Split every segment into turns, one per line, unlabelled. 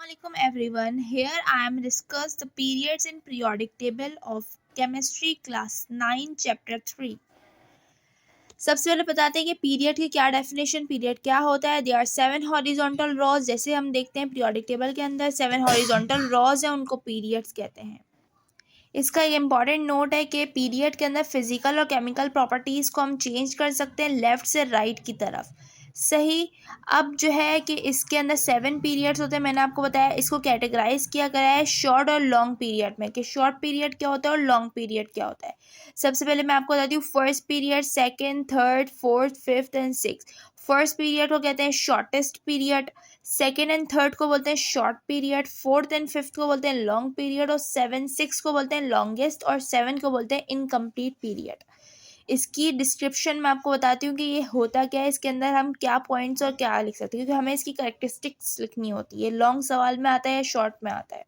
Assalamualaikum everyone. Here I am discuss the periods in periodic table of chemistry class 9 chapter 3. सबसे पहले बताते हैं कि पीरियड की क्या डेफिनेशन, पीरियड क्या होता है। देयर आर 7 हॉरिजॉन्टल रॉज, जैसे हम देखते हैं पीरियोडिक टेबल के अंदर 7 हॉरिजॉन्टल रॉज हैं, उनको पीरियड्स कहते हैं। इसका एक इम्पॉर्टेंट नोट है कि पीरियड के अंदर फिजिकल और केमिकल प्रॉपर्टीज़ को हम चेंज कर सकते हैं लेफ़्ट से राइट की तरफ। सही। अब जो है कि इसके अंदर 7 पीरियड्स होते हैं। मैंने आपको बताया इसको कैटेगराइज किया गया है शॉर्ट और लॉन्ग पीरियड में, कि शॉर्ट पीरियड क्या होता है और लॉन्ग पीरियड क्या होता है। सबसे पहले मैं आपको बताती हूँ first period, second, third, fourth, fifth and six. First period को कहते हैं shortest period, second and third को बोलते हैं short period, fourth and fifth को बोलते हैं लॉन्ग पीरियड, और सेवन सिक्स को बोलते हैं लॉन्गेस्ट, और सेवन को बोलते हैं इनकम्प्लीट पीरियड। इसकी डिस्क्रिप्शन मैं आपको बताती हूँ कि ये होता क्या है, इसके अंदर हम क्या पॉइंट्स और क्या लिख सकते हैं, क्योंकि हमें इसकी कैरेक्टरिस्टिक्स लिखनी होती है। लॉन्ग सवाल में आता है या शॉर्ट में आता है।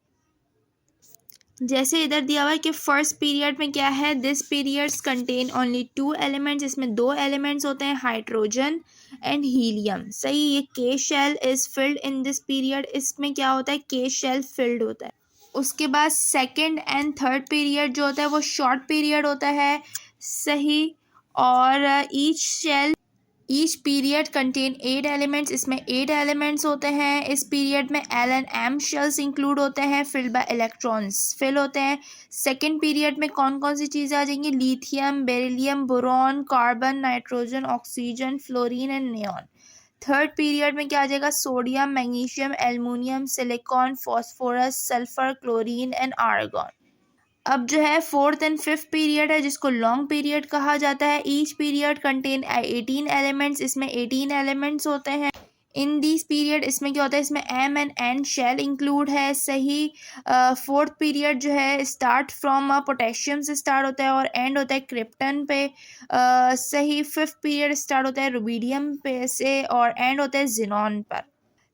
जैसे इधर दिया हुआ है कि फर्स्ट पीरियड में क्या है, this periods contain only 2 elements, इसमें 2 एलिमेंट्स होते हैं, हाइड्रोजन एंड हीलियम। सही। ये K shell is filled in this period, इसमें क्या होता है, के शेल फिल्ड होता है। उसके बाद सेकंड एंड थर्ड पीरियड जो होता है वो शॉर्ट पीरियड होता है। सही। और ईच पीरियड कंटेन 8 एलिमेंट्स, इसमें 8 एलिमेंट्स होते हैं। इस पीरियड में L and M shells include होते हैं, फिल्ड बाय इलेक्ट्रॉन्स फिल होते हैं। सेकेंड पीरियड में कौन कौन सी चीज़ें आ जाएंगी, lithium, beryllium, boron, carbon, nitrogen, oxygen, fluorine and neon. Third period में क्या आ जाएगा, sodium, magnesium, aluminium, silicon, phosphorus, sulphur, chlorine and argon. अब जो है फोर्थ एंड फिफ्थ पीरियड है, जिसको लॉन्ग पीरियड कहा जाता है। ईच पीरियड कंटेन 18 एलिमेंट्स, इसमें 18 एलिमेंट्स होते हैं। इन दिस पीरियड इसमें क्या होता है, इसमें M and N shell include है। सही। फोर्थ पीरियड जो है स्टार्ट फ्रॉम पोटेशियम से स्टार्ट होता है और एंड होता है क्रिप्टन पे। सही। फिफ्थ पीरियड स्टार्ट होता है रुबीडियम पे से और एंड होता है जिनॉन पर।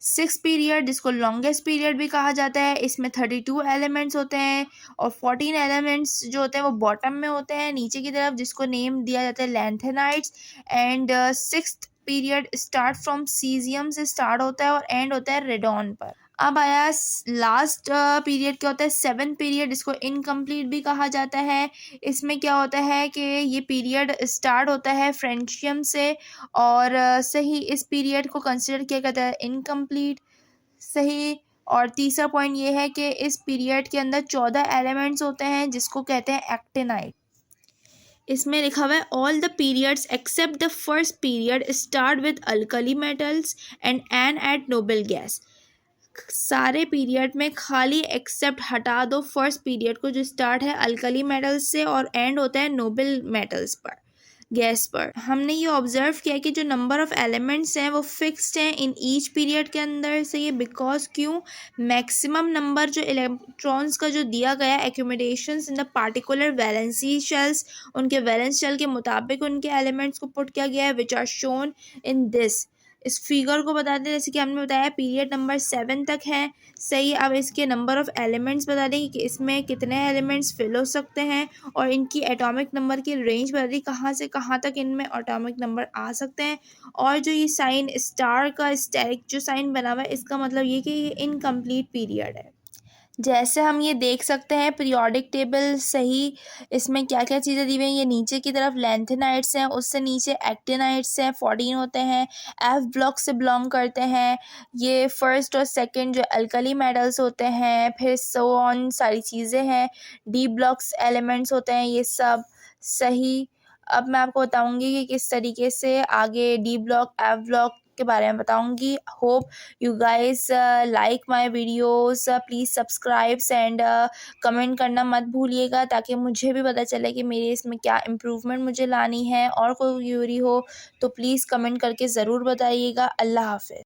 सिक्स पीरियड, जिसको लॉन्गेस्ट पीरियड भी कहा जाता है, इसमें 32 एलिमेंट्स होते हैं और 14 एलिमेंट्स जो होते हैं वो बॉटम में होते हैं नीचे की तरफ, जिसको नेम दिया जाता है lanthanides. And sixth period start from caesium से स्टार्ट होता है और एंड होता है रेडॉन पर। अब आया लास्ट पीरियड, क्या होता है, सेवन पीरियड, जिसको इनकम्प्लीट भी कहा जाता है। इसमें क्या होता है कि ये पीरियड स्टार्ट होता है फ्रेंशियम से और सही, इस पीरियड को कंसिडर किया जाता है इनकम्प्लीट। सही। और तीसरा पॉइंट ये है कि इस पीरियड के अंदर 14 एलिमेंट्स होते हैं, जिसको कहते हैं एक्टिनाइट। इसमें लिखा हुआ है all the periods except the first period start with alkali metals and end at noble gas. सारे पीरियड में खाली एक्सेप्ट हटा दो फर्स्ट पीरियड को, जो स्टार्ट है अल्कली मेटल्स से और एंड होता है नोबल मेटल्स पर, गैस पर। हमने ये ऑब्जर्व किया कि जो नंबर ऑफ एलिमेंट्स हैं वो फिक्स्ड हैं इन ईच पीरियड के अंदर से। ये बिकॉज क्यों, मैक्सिमम नंबर जो इलेक्ट्रॉन्स का जो दिया गया accumulations in the particular valency shells, उनके वैलेंस शेल के मुताबिक उनके एलिमेंट्स को पुट किया गया है, which are shown in this. इस फिगर को बताते हैं, जैसे कि हमने बताया पीरियड नंबर 7 तक है। सही। अब इसके नंबर ऑफ़ एलिमेंट्स बता दें कि इसमें कितने एलिमेंट्स फिल हो सकते हैं और इनकी एटॉमिक नंबर की रेंज बता दी, कहाँ से कहाँ तक इनमें एटॉमिक नंबर आ सकते हैं। और जो ये साइन स्टार का स्टैरिक जो साइन बना हुआ है, इसका मतलब ये कि ये इनकम्प्लीट पीरियड है। जैसे हम ये देख सकते हैं पीरियोडिक टेबल। सही। इसमें क्या क्या चीज़ें दी हुई हैं, ये नीचे की तरफ लेंथेनाइट्स हैं, उससे नीचे एक्टिनाइट्स हैं, 14 होते हैं, एफ ब्लॉक से बिलोंग करते हैं। ये फर्स्ट और सेकंड जो अल्कली मेटल्स होते हैं, फिर सो ऑन सारी चीज़ें हैं। डी ब्लॉक्स एलिमेंट्स होते हैं ये सब। सही। अब मैं आपको बताऊंगी कि किस तरीके से आगे डी ब्लॉक एफ ब्लॉक के बारे में बताऊंगी। Hope you guys like my videos, please subscribe and comment करना मत भूलिएगा, ताकि मुझे भी पता चले कि मेरे इसमें क्या इम्प्रूवमेंट मुझे लानी है। और कोई क्यूरी हो तो प्लीज़ कमेंट करके ज़रूर बताइएगा। अल्लाह हाफ़िज़।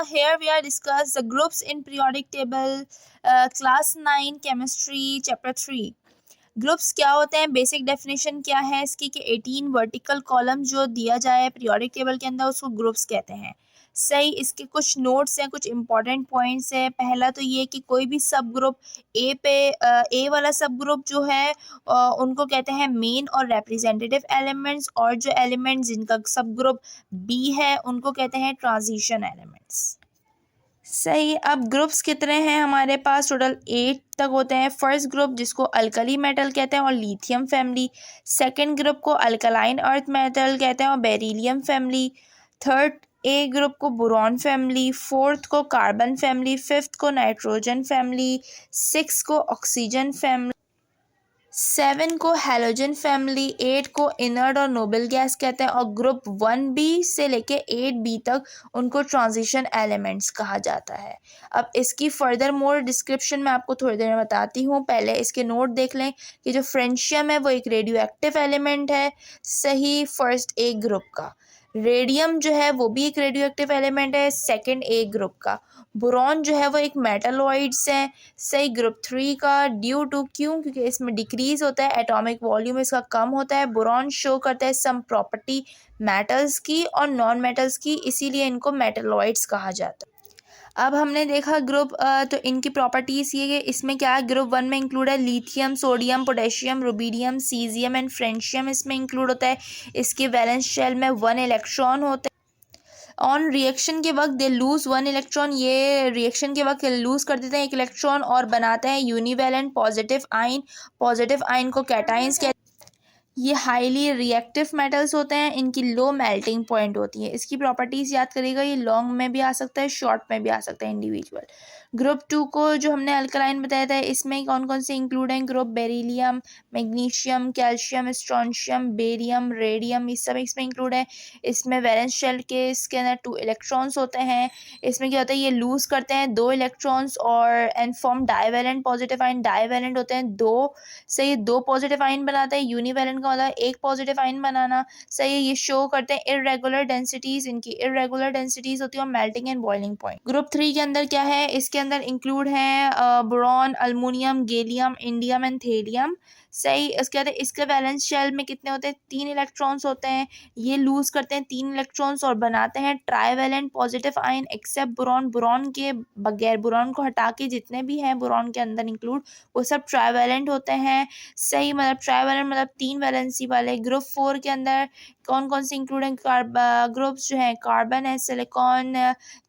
Here we are discuss the groups in periodic table, class 9 chemistry chapter 3। Groups क्या होते हैं, बेसिक डेफिनेशन क्या है इसकी, कि 18 वर्टिकल कॉलम जो दिया जाए पीरियोडिक टेबल के अंदर उसको ग्रुप्स कहते हैं। सही। इसके कुछ नोट्स हैं, कुछ इंपॉर्टेंट पॉइंट्स हैं। पहला तो ये कि कोई भी सब ग्रुप ए वाला सब ग्रुप जो है उनको कहते हैं मेन और रिप्रेजेंटेटिव एलिमेंट्स, और जो एलिमेंट्स जिनका सब ग्रुप बी है उनको कहते हैं ट्रांजिशन एलिमेंट्स। सही। अब ग्रुप्स कितने हैं हमारे पास? टोटल 8 तक होते हैं। फर्स्ट ग्रुप जिसको अल्कली मेटल कहते हैं और लिथियम फैमिली। सेकंड ग्रुप को अल्कलाइन अर्थ मेटल कहते हैं और beryllium family. Third A group को बोरॉन फैमिली। फोर्थ को कार्बन फैमिली। फिफ्थ को नाइट्रोजन फैमिली। सिक्स को ऑक्सीजन फैमिली। 7 को हैलोजन फैमिली। 8 को इनर्ट और नोबल गैस कहते हैं और ग्रुप 1b से लेके 8b तक उनको ट्रांजिशन एलिमेंट्स कहा जाता है। अब इसकी फर्दर मोर डिस्क्रिप्शन मैं आपको थोड़ी देर में बताती हूँ। पहले इसके नोट देख लें कि जो फ्रेंशियम है वो एक रेडियो एक्टिव एलिमेंट है। सही, फर्स्ट ए ग्रुप का। रेडियम जो है वो भी एक रेडियो एक्टिव एलिमेंट है, सेकेंड ए ग्रुप का। बोरॉन जो है वो एक मेटलॉइड्स है। सही, ग्रुप 3 का। ड्यू टू, क्यों? क्योंकि इसमें डिक्रीज होता है, एटॉमिक वॉल्यूम इसका कम होता है। बोरॉन शो करता है सम प्रॉपर्टी मेटल्स की और नॉन मेटल्स की, इसीलिए इनको मेटलॉइड्स कहा जाता है। अब हमने देखा ग्रुप, तो इनकी प्रॉपर्टीज़ ये है। इसमें क्या है, ग्रुप 1 में इंक्लूड है lithium, sodium, potassium, rubidium, caesium and francium इसमें इंक्लूड होता है। इसके वैलेंस शेल में 1 इलेक्ट्रॉन होता है। ऑन रिएक्शन के वक्त दे लूज 1 इलेक्ट्रॉन, ये रिएक्शन के वक्त लूज कर देते हैं 1 इलेक्ट्रॉन और बनाते हैं यूनिवैलेंट पॉजिटिव आयन। पॉजिटिव आयन को कैटाइंस कहते हैं। ये हाईली रिएक्टिव मेटल्स होते हैं, इनकी लो मेल्टिंग पॉइंट होती है। इसकी प्रॉपर्टीज़ याद करिएगा, ये लॉन्ग में भी आ सकता है, शॉर्ट में भी आ सकता है इंडिविजुअल। ग्रुप 2 को जो हमने अल्कलाइन बताया था, इसमें कौन कौन से इंक्लूड हैं? Group beryllium, magnesium, calcium, strontium, barium, radium, ये सब इसमें इंक्लूड है। इसमें वैलेंस शेल के इसके अंदर 2 इलेक्ट्रॉन्स होते हैं। इसमें क्या होता है, ये लूज करते हैं 2 इलेक्ट्रॉन्स और and form divalent positive ion. Divalent होते हैं 2 से, ये 2 पॉजिटिव आयन बनाता है। यूनिवैलेंट का मतलब 1 पॉजिटिव आयन बनाना। सही है, ये शो करते हैं इररेगुलर डेंसिटीज, इनकी इररेगुलर डेंसिटीज होती है और melting and boiling point. Group 3 के अंदर क्या है? इसके अंदर इंक्लूड है boron, aluminium, gallium, indium and thallium. सही, इसके बाद इसके वैलेंस शेल में कितने होते हैं? 3 इलेक्ट्रॉन्स होते हैं। ये लूज करते हैं 3 इलेक्ट्रॉन्स और बनाते हैं trivalent positive ion except boron. Boron के बगैर, बोरॉन को हटा के जितने भी हैं बोरॉन के अंदर इंक्लूड, वो सब ट्राईवैलेंट होते हैं। सही, मतलब ट्राईवैलेंट मतलब 3 वैलेंसी वाले। ग्रुप 4 के अंदर कौन कौन से इंक्लूड हैं? ग्रुप्स जो हैं, कार्बन है, सिलिकॉन,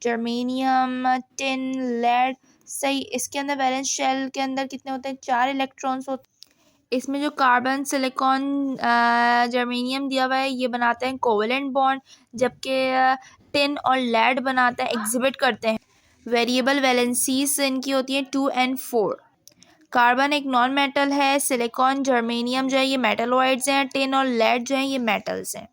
जर्मेनियम, टिन, लेड। सही, इसके अंदर वैलेंस शेल के अंदर कितने होते हैं? 4 इलेक्ट्रॉन्स होते हैं। इसमें जो कार्बन, सिलिकॉन, जर्मेनियम दिया हुआ है, ये बनाते हैं कोवेलेंट बॉन्ड, जबकि टिन और लेड बनाते हैं, एग्जिबिट करते हैं। वेरिएबल वैलेंसीज इनकी होती हैं 2 and 4। कार्बन एक नॉन मेटल है, सिलिकॉन, जर्मेनियम जो है ये मेटलॉइड्स हैं, टिन और लेड जो है ये मेटल्स हैं।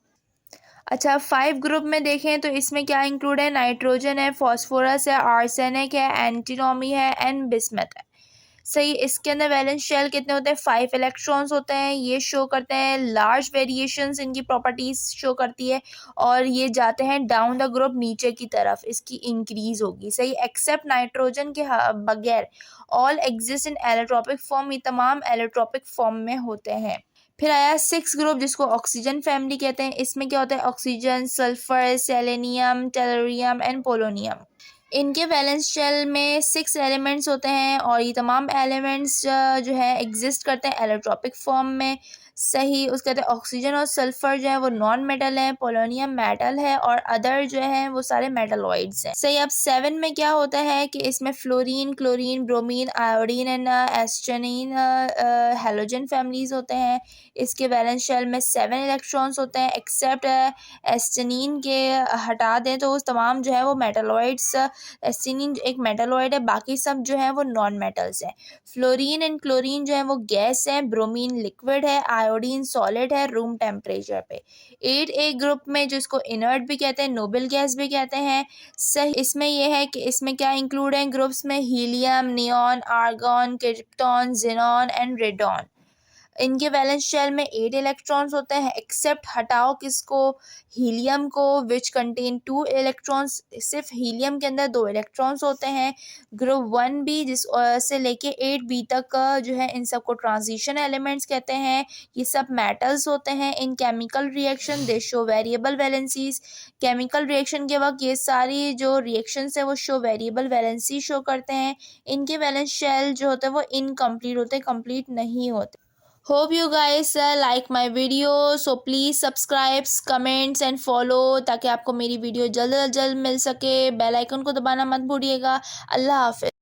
अच्छा, 5 ग्रुप में देखें तो इसमें क्या इंक्लूड है? नाइट्रोजन है, फॉस्फोरस है, आर्सेनिक है, एंटीमॉनी है एंड बिस्मथ है। सही, इसके अंदर वैलेंस शेल कितने होते हैं? 5 इलेक्ट्रॉन्स होते हैं। ये शो करते हैं लार्ज वेरिएशंस, इनकी प्रॉपर्टीज शो करती है और ये जाते हैं डाउन द ग्रुप, नीचे की तरफ इसकी इंक्रीज होगी। सही, एक्सेप्ट नाइट्रोजन के बगैर all exist in allotropic form, ये तमाम एलोट्रॉपिक फॉर्म में होते हैं। फिर आया 6 ग्रुप जिसको ऑक्सीजन फैमिली कहते हैं। इसमें क्या होता है? Oxygen, sulphur, selenium, tellurium and polonium. इनके वैलेंस शेल में 6 एलिमेंट्स होते हैं और ये तमाम एलिमेंट्स जो है एग्जिस्ट करते हैं एलोट्रॉपिक फॉर्म में। सही, उसके बाद ऑक्सीजन और सल्फर जो है वो नॉन मेटल है, पोलोनियम मेटल है और अदर जो है वो सारे मेटलॉइड्स हैं। सही, अब 7 में क्या होता है कि इसमें fluorine, chlorine, bromine, iodine and astatine halogen families होते हैं। इसके वैलेंस शेल में 7 इलेक्ट्रॉन्स होते हैं। एक्सेप्ट एस्टेनिन के हटा दें तो उस तमाम जो है वो मेटलॉइड्स, एस्टेनिन एक मेटलॉइड है, बाकी सब जो है वो नॉन मेटल्स हैं। फ्लोरीन एंड क्लोरीन जो है वो गैस है, ब्रोमीन लिक्विड है, आयोडीन सॉलिड है रूम टेम्परेचर पे। 8A ग्रुप में जिसको इनर्ट भी कहते हैं, नोबल गैस भी कहते हैं। सही, इसमें यह है कि इसमें क्या इंक्लूड है? ग्रुप्स में helium, neon, argon, krypton, xenon and radon. इनके वैलेंस शेल में 8 इलेक्ट्रॉन्स होते हैं। एक्सेप्ट, हटाओ किसको? हीलियम को, विच कंटेन 2 इलेक्ट्रॉन्स। सिर्फ हीलियम के अंदर 2 इलेक्ट्रॉन्स होते हैं। ग्रुप 1b जिस से लेके 8b तक जो है इन सबको ट्रांजिशन एलिमेंट्स कहते हैं। ये सब मेटल्स होते हैं। इन केमिकल रिएक्शन दे show variable valencies. Chemical reaction के वक्त ये सारी जो रिएक्शंस है वो शो वेरिएबल वैलेंसी शो करते हैं। इनके वैलेंस शेल जो होते हैं वो इनकम्प्लीट होते हैं, कंप्लीट नहीं होते। Hope you guys like my video, so please subscribe, comments and follow, ताकि आपको मेरी वीडियो जल्द अज जल्द मिल सके। बेल आइकन को दबाना मत भूलिएगा। अल्लाह हाफिज़।